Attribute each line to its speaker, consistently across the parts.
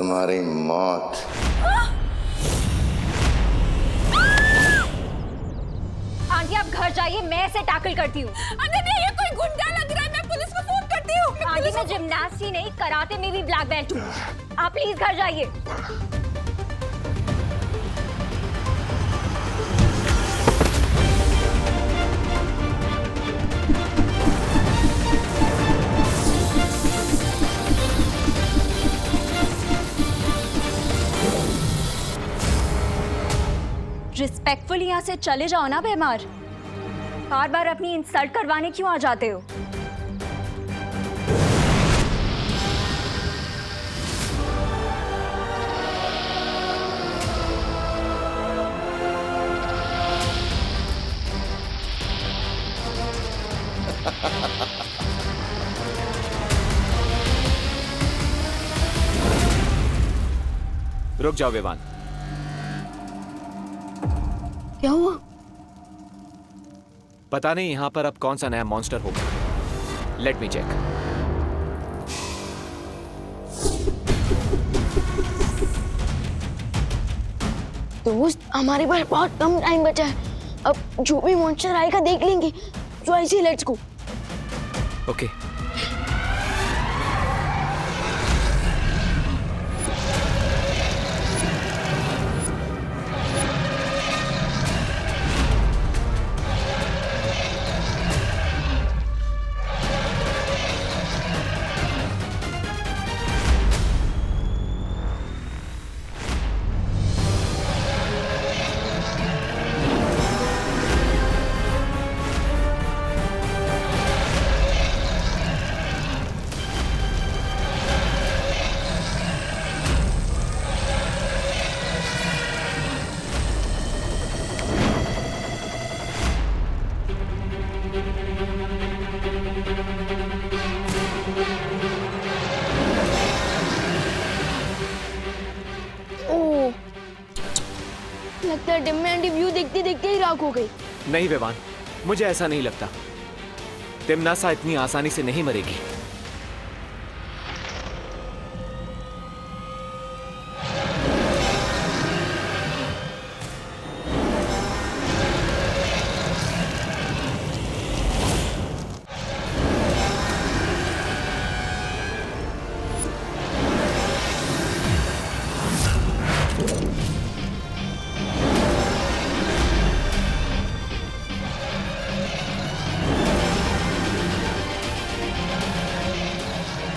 Speaker 1: तुम्हारी मौत।
Speaker 2: आंटी आप घर जाइए, मैं इसे टैकल करती हूँ।
Speaker 3: अनन्या ये कोई गुंडा लग रहा है, मैं पुलिस को फोन करती हूँ।
Speaker 2: आंटी मैं जिम्नास्ट ही नहीं, कराटे में भी ब्लैक बेल्ट हूँ। आप प्लीज घर जाइए। रिस्पेक्टफुल यहाँ से चले जाओ ना बेमार। बार बार अपनी इंसल्ट करवाने क्यों आ जाते हो?
Speaker 4: रुक जाओ विवान।
Speaker 3: क्या हुआ?
Speaker 4: पता नहीं यहां पर अब कौन सा नया मॉन्स्टर होगा। Let me check.
Speaker 3: दोस्त हमारे पास बहुत कम टाइम बचा है, अब जो भी मॉन्स्टर आएगा देख लेंगे। तो ऐसे लेट्स गो।
Speaker 4: ओके।
Speaker 3: लगता है डिम में आंटी व्यू देखते देखते ही राख हो गई।
Speaker 4: नहीं विवान, मुझे ऐसा नहीं लगता। तिमनासा इतनी आसानी से नहीं मरेगी।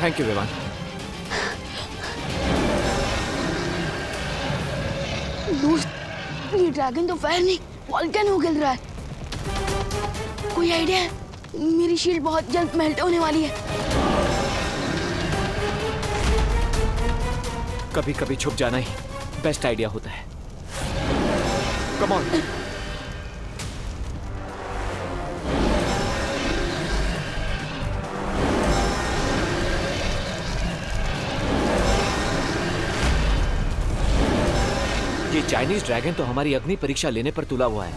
Speaker 4: Thank you Vivaan.
Speaker 3: दोस्त ये ड्रैगन तो फायर नहीं वॉल्केनो गिर रहा है। कोई आइडिया है? मेरी शील्ड बहुत जल्द मेल्ट होने वाली है।
Speaker 4: कभी कभी छुप जाना ही बेस्ट आइडिया होता है। Come on. ये चाइनीज ड्रैगन तो हमारी अग्नि परीक्षा लेने पर तुला हुआ है।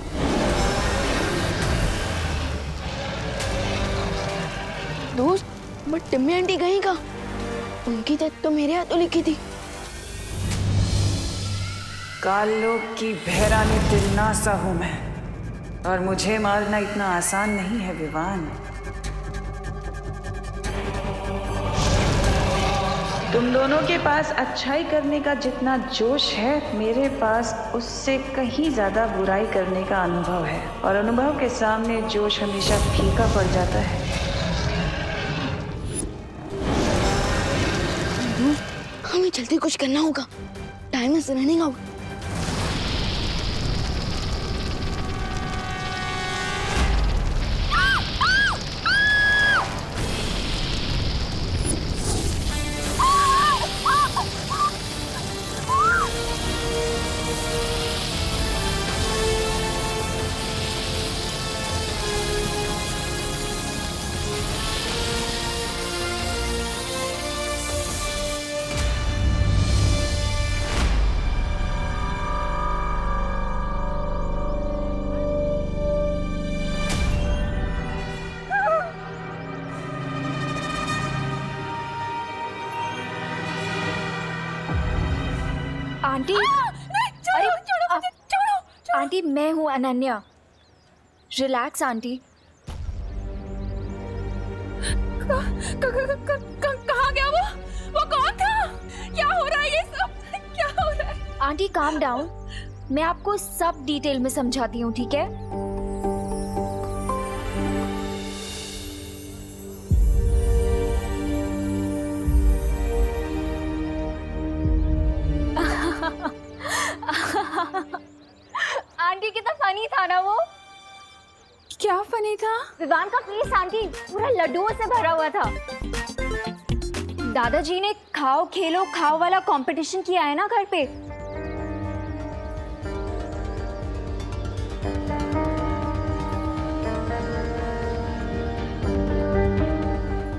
Speaker 3: दोस्त बट टिम्मी आंटी गई कहाँ? उनकी डेथ तो मेरे हाथों लिखी थी।
Speaker 5: कालोक की बहरानी तिलनासा हूं मैं, और मुझे मारना इतना आसान नहीं है विवान। तुम दोनों के पास अच्छाई करने का जितना जोश है, मेरे पास उससे कहीं ज्यादा बुराई करने का अनुभव है, और अनुभव के सामने जोश हमेशा फीका पड़ जाता है।
Speaker 3: हमें जल्दी कुछ करना होगा। Time is running out.
Speaker 2: Aunty अरे आंटी मैं हूँ अनन्या। Relax aunty.
Speaker 3: कहाँ गया वो कौन था? क्या हो रहा है ये सब? क्या हो रहा है?
Speaker 2: आंटी काम डाउन, मैं आपको सब डिटेल में समझाती हूँ, ठीक है? आंटी कितना फनी था ना वो।
Speaker 3: क्या फनी था?
Speaker 2: विवान का फेस आंटी पूरा लड्डुओं से भरा हुआ था। दादाजी ने खाओ खेलो खाओ वाला कंपटीशन किया है ना घर पे।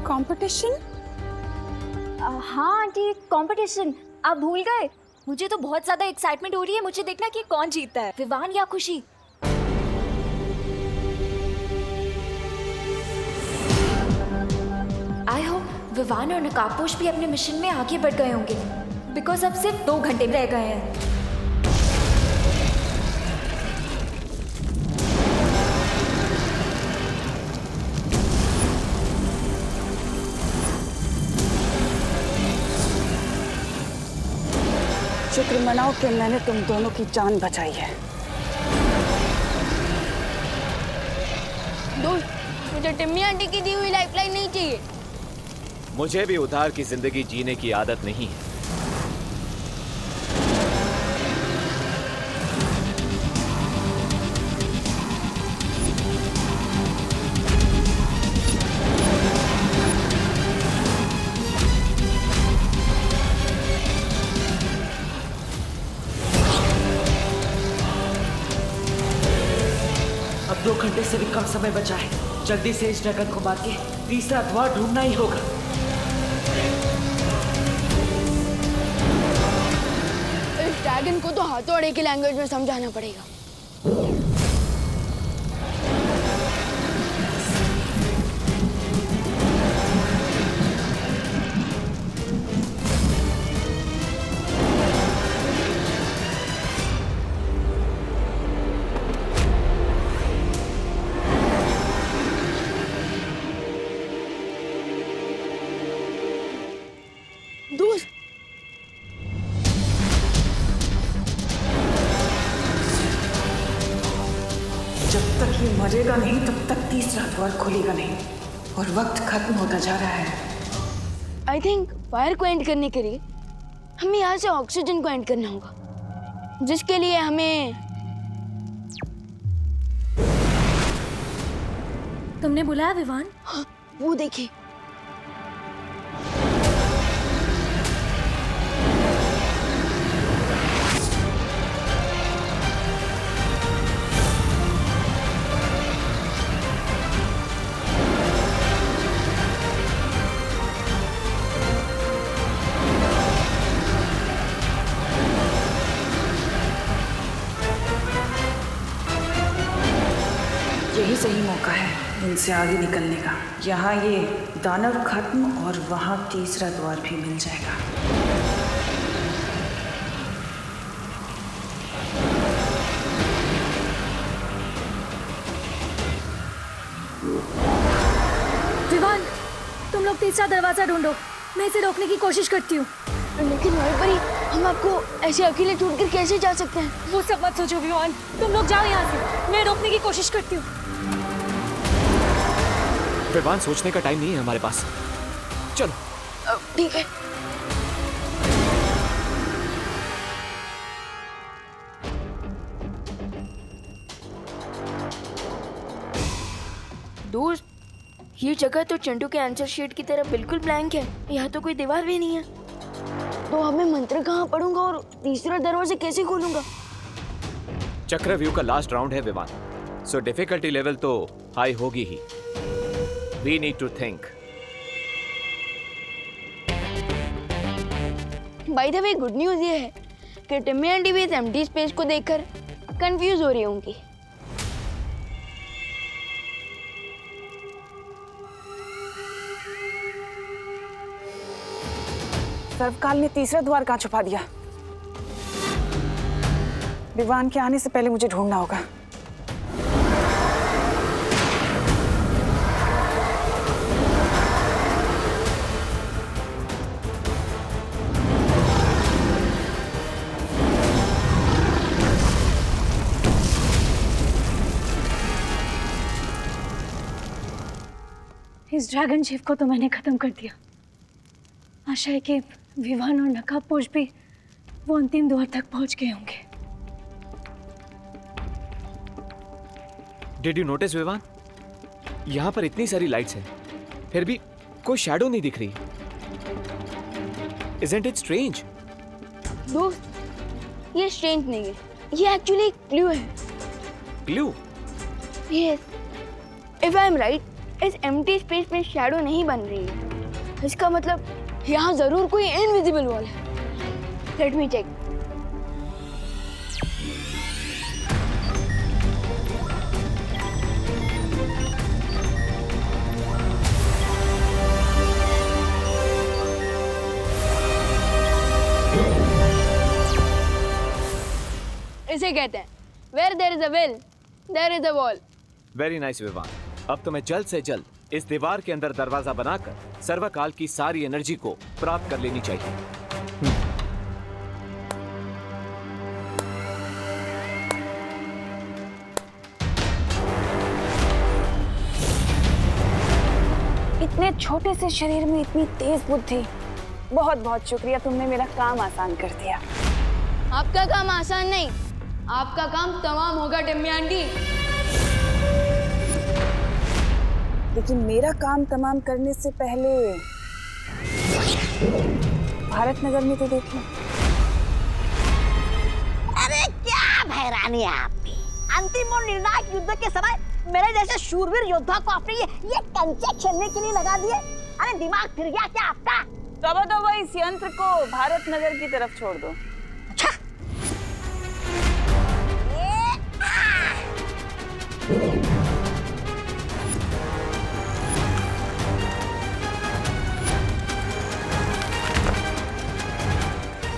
Speaker 3: कंपटीशन?
Speaker 2: हाँ आंटी कंपटीशन, आप भूल गए? मुझे तो बहुत ज्यादा एक्साइटमेंट हो रही है, मुझे देखना कि कौन जीतता है, विवान या खुशी। आई होप विवान और नकाबपोश भी अपने मिशन में आगे बढ़ गए होंगे, बिकॉज अब सिर्फ 2 घंटे रह गए हैं।
Speaker 1: शुक्र मनाओ कि मैंने तुम दोनों की जान बचाई है।
Speaker 3: दोस्त, मुझे टिम्मी आंटी की दी हुई लाइफलाइन नहीं चाहिए।
Speaker 4: मुझे भी उधार की जिंदगी जीने की आदत नहीं है।
Speaker 6: अब 2 घंटे से भी कम समय बचा है। जल्दी से इस ड्रैगन को मार के तीसरा द्वार ढूंढना ही होगा।
Speaker 3: इस ड्रैगन को तो हाथोड़े की लैंग्वेज में समझाना पड़ेगा। दोस्त,
Speaker 6: जब तक ये मरेगा नहीं तब तक तीसरा द्वार खुलेगा नहीं और वक्त खत्म होता जा रहा है।
Speaker 3: आई थिंक फायर को एंड करने के लिए हमें यहाँ से ऑक्सीजन को एंड करना होगा, जिसके लिए हमें
Speaker 2: तुमने बुलाया विवान?
Speaker 3: हाँ, वो देखिए।
Speaker 6: यही सही मौका है इनसे आगे निकलने का। यहाँ ये दानव खत्म और वहाँ तीसरा द्वार भी मिल जाएगा।
Speaker 2: विवान, तुम लोग तीसरा दरवाजा ढूंढो, मैं इसे रोकने की कोशिश करती हूँ।
Speaker 3: लेकिन वहीं पर ही हम आपको ऐसे अकेले छोड़कर कैसे जा सकते हैं?
Speaker 2: वो सब मत सोचो विवान, तुम लोग जाओ यहाँ से, मैं रोकने की कोशिश करती हूँ।
Speaker 4: विवान, सोचने का टाइम नहीं है हमारे पास, चलो।
Speaker 3: ठीक है। दोस्त, ये जगह तो चंटू के आंसर शीट की तरह बिल्कुल ब्लैंक है। यहाँ तो कोई दीवार भी नहीं है। तो अब मैं मंत्र कहाँ पढ़ूंगा और तीसरा दरवाजा कैसे खोलूंगा?
Speaker 4: चक्रव्यूह का लास्ट राउंड है विवान, सो डिफिकल्टी लेवल तो हाई होगी ही। We need to think.
Speaker 3: By the way, good news ये है कि टिम्मी आंटी भी इस एम्प्टी स्पेस को देखकर कंफ्यूज हो रही होंगी।
Speaker 1: सर्वकाल ने तीसरा द्वार कहाँ छुपा दिया? विवान के आने से पहले मुझे ढूंढना होगा।
Speaker 7: इस ड्रैगन शिप को तो मैंने खत्म कर दिया। आशा है कि विवान और नकाबपोश भी वो अंतिम द्वार तक पहुंच गए होंगे।
Speaker 4: डिड यू नोटिस विवान, यहाँ पर इतनी सारी लाइट्स हैं, फिर भी कोई शैडो नहीं दिख रही। Isn't it strange?
Speaker 3: दोस्त, ये स्ट्रेंज नहीं है, ये एक्चुअली एक क्लू है।
Speaker 4: Clue?
Speaker 3: Yes, if I am right, इस एम्प्टी स्पेस में शैडो नहीं बन रही है। इसका मतलब यहाँ जरूर कोई इनविजिबल वॉल है। Let me check. इसे कहते हैं Where there is a will, there is a wall.
Speaker 4: Very nice Vivaan. अब तो मैं जल्द से जल्द इस दीवार के अंदर दरवाजा बनाकर सर्वकाल की सारी एनर्जी को प्राप्त कर लेनी चाहिए।
Speaker 1: इतने छोटे से शरीर में इतनी तेज बुद्धि। बहुत बहुत शुक्रिया, तुमने मेरा काम आसान कर दिया।
Speaker 3: आपका काम आसान नहीं, आपका काम तमाम होगा टिम्मी आंटी।
Speaker 1: लेकिन मेरा काम तमाम करने से पहले भारत नगर में तो देखो।
Speaker 8: अरे क्या भैरानी है आपकी। अंतिम और निर्णायक युद्ध के समय मेरे जैसे शूरवीर योद्धा को आपने ये कंचे खेलने के लिए लगा दिए। अरे दिमाग फिर गया क्या आपका?
Speaker 1: तो इस यंत्र को भारत नगर की तरफ छोड़ दो।
Speaker 8: अच्छा।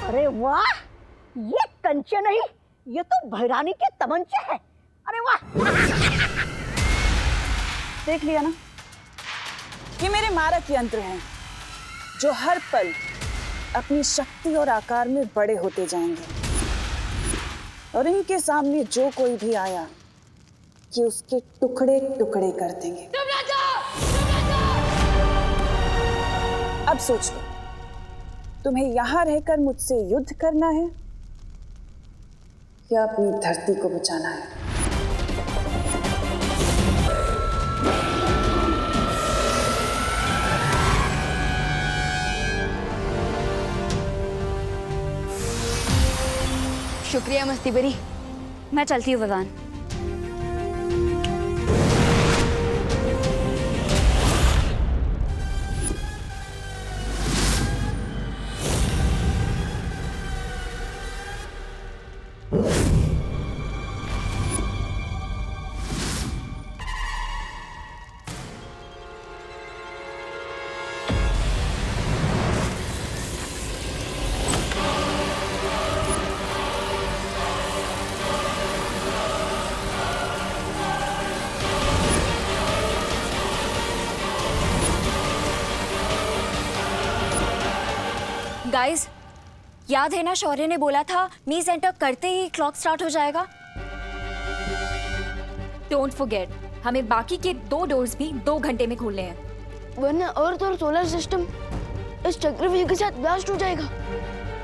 Speaker 8: अरे वाह, ये कंचे नहीं, ये तो भैरानी के तमंचे हैं। अरे वाह।
Speaker 1: देख लिया ना, ये मेरे मारक यंत्र हैं जो हर पल अपनी शक्ति और आकार में बड़े होते जाएंगे, और इनके सामने जो कोई भी आया कि उसके टुकड़े टुकड़े कर देंगे। अब सोच लो, तुम्हें यहां रहकर मुझसे युद्ध करना है या अपनी धरती को बचाना है?
Speaker 3: शुक्रिया मस्ती बरी।
Speaker 7: मैं चलती हूँ विवान। गाइस, याद है ना शौर्य ने बोला था मी सेंटर करते ही क्लॉक स्टार्ट हो जाएगा। डोंट फॉरगेट, हमें बाकी के 2 डोर्स भी 2 घंटे में खोलने हैं,
Speaker 3: वरना अर्थ और सोलर सिस्टम इस चक्रव्यूह के साथ ब्लास्ट हो जाएगा।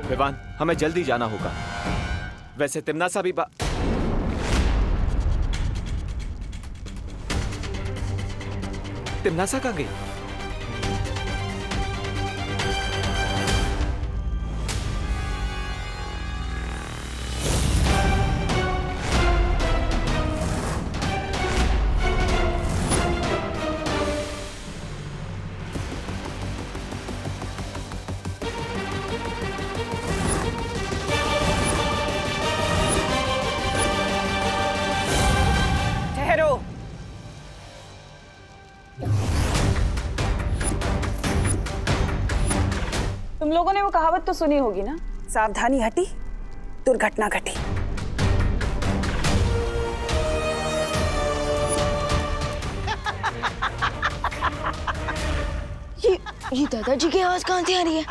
Speaker 4: विवान, हमें जल्दी जाना होगा। वैसे तिमनासा भी तिमनासा कहाँ गई?
Speaker 1: तुम लोगों ने वो कहावत तो सुनी होगी ना, सावधानी हटी दुर्घटना घटी।
Speaker 3: ये दादाजी की आवाज कहाँ से आ रही है?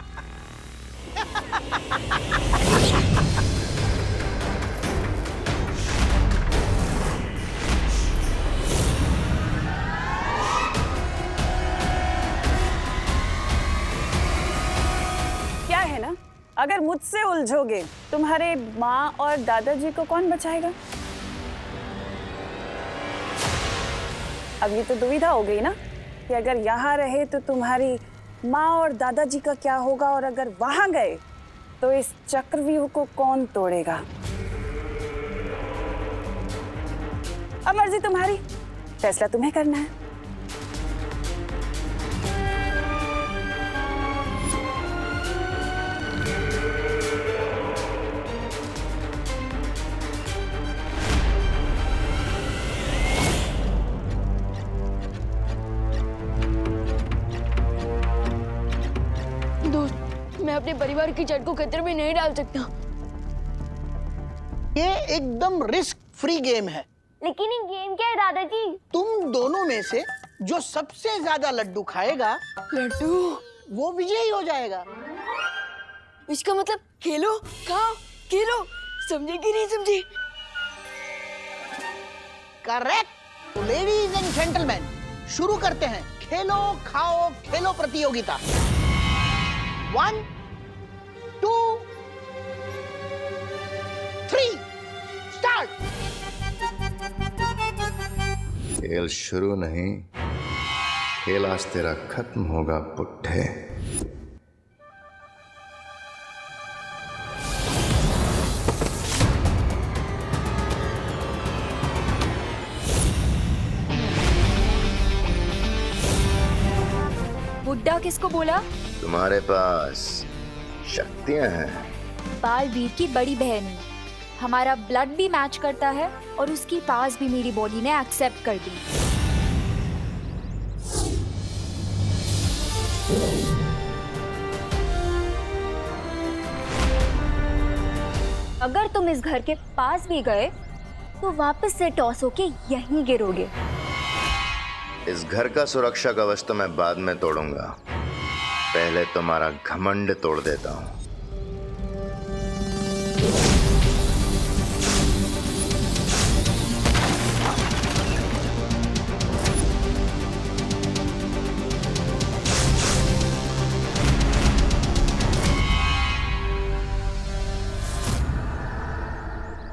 Speaker 1: क्या है ना, अगर मुझसे उलझोगे तुम्हारे माँ और दादाजी को कौन बचाएगा? अब ये तो दुविधा हो गई ना कि अगर यहाँ रहे तो तुम्हारी माँ और दादाजी का क्या होगा, और अगर वहां गए तो इस चक्रव्यूह को कौन तोड़ेगा? अब मर्जी तुम्हारी, फैसला तुम्हें करना है।
Speaker 3: दोस्त, मैं अपने परिवार की जड़ को खतरे में नहीं डाल सकता।
Speaker 9: ये एकदम रिस्क फ्री गेम है।
Speaker 3: लेकिन ये गेम क्या है दादाजी?
Speaker 9: तुम दोनों में से जो सबसे ज्यादा लड्डू खाएगा,
Speaker 3: लड्डू,
Speaker 9: वो विजयी हो जाएगा।
Speaker 3: इसका मतलब खेलो, खाओ, खेलो, समझे कि नहीं समझे?
Speaker 9: करेक्ट। लेडीज एंड जेंटलमैन, शुरू करते हैं खेलो खाओ खेलो प्रतियोगिता। 1 2 3 स्टार्ट।
Speaker 10: खेल शुरू नहीं, खेल आज तेरा खत्म होगा पुट्ठे।
Speaker 2: बुड्ढा किसको बोला?
Speaker 10: तुम्हारे पास शक्तियां हैं।
Speaker 2: बालवीर की बड़ी बहन, हमारा ब्लड भी मैच करता है और उसकी पास भी मेरी बॉडी ने एक्सेप्ट कर दी। अगर तुम इस घर के पास भी गए तो वापस से टॉस होके यहीं गिरोगे।
Speaker 10: इस घर का सुरक्षा कवच तो मैं बाद में तोड़ूंगा, पहले तुम्हारा घमंड तोड़ देता हूँ।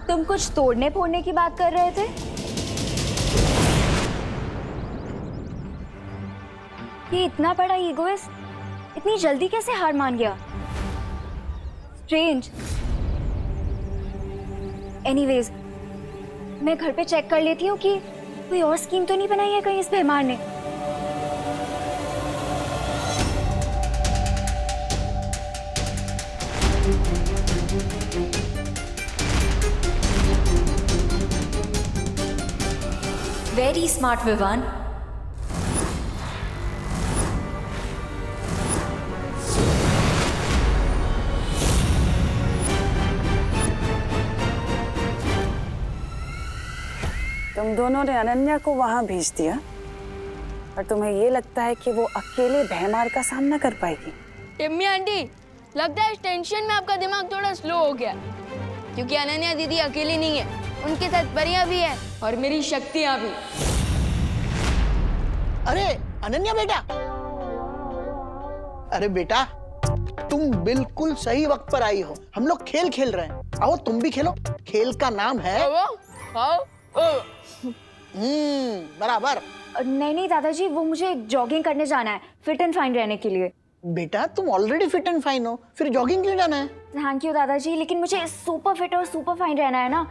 Speaker 2: तुम कुछ तोड़ने फोड़ने की बात कर रहे थे? ये इतना बड़ा ईगोइस्ट इतनी जल्दी कैसे हार मान गया? स्ट्रेंज। एनीवेज, मैं घर पे चेक कर लेती हूँ कि कोई और स्कीम तो नहीं बनाई है कहीं इस बेमार ने। Very smart Vivaan.
Speaker 1: तुम दोनों ने अनन्या को वहां भेज दिया और तुम्हें ये लगता है कि वो अकेले भयमार का सामना कर पाएगी?
Speaker 3: टिम्मी आंटी, लगता है इस टेंशन में आपका दिमाग थोड़ा स्लो हो गया, क्योंकि अनन्या दीदी अकेली नहीं है, उनके साथ परियां भी है और मेरी शक्तियां भी।
Speaker 9: अरे अनन्या बेटा, अरे बेटा तुम बिल्कुल सही वक्त पर आई हो। हम लोग खेल खेल रहे हैं, आओ तुम भी खेलो। खेल का नाम है बराबर।
Speaker 2: नहीं नहीं दादाजी, वो मुझे जॉगिंग करने जाना है फिट एंड फाइन रहने के लिए।
Speaker 9: बेटा तुम ऑलरेडी फिट एंड फाइन हो, फिर जॉगिंग क्यों जाना है?
Speaker 2: थैंक यू दादाजी, लेकिन मुझे सुपर फिट और सुपर फाइन रहना है ना,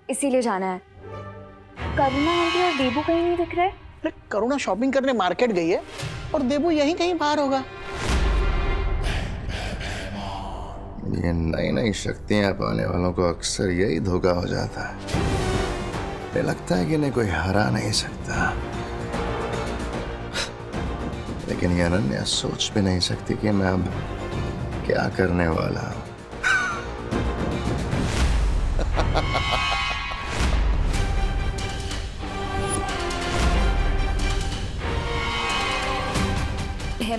Speaker 2: इसीलिए जाना है। करुणा आंटी और देबू कहीं नहीं दिख रहे।
Speaker 9: अरे करुणा शॉपिंग करने मार्केट गई है और देबू यहीं कहीं बाहर होगा।
Speaker 10: ये नई नई शक्तियां पाने वालों को अक्सर यही धोखा हो जाता है। ये लगता है कि इन्हें कोई हरा नहीं सकता, लेकिन ये अनन्या सोच भी नहीं सकती कि मैं अब क्या करने वाला हूं।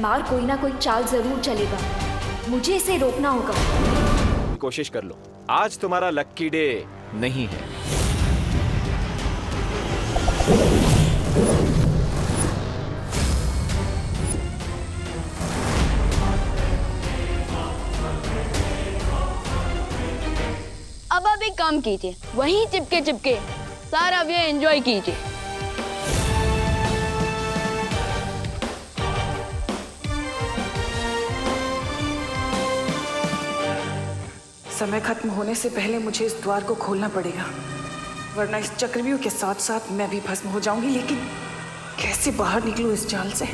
Speaker 2: एमआर कोई ना कोई चाल जरूर चलेगा, मुझे इसे रोकना होगा।
Speaker 4: कोशिश कर लो, आज तुम्हारा लक्की डे नहीं है।
Speaker 3: अब आप एक काम कीजिए, वहीं चिपके चिपके सारा व्यू एंजॉय कीजिए।
Speaker 6: समय खत्म होने से पहले मुझे इस द्वार को खोलना पड़ेगा, वरना इस चक्रव्यूह के साथ साथ मैं भी भस्म हो जाऊंगी। लेकिन कैसे बाहर निकलूं इस जाल से?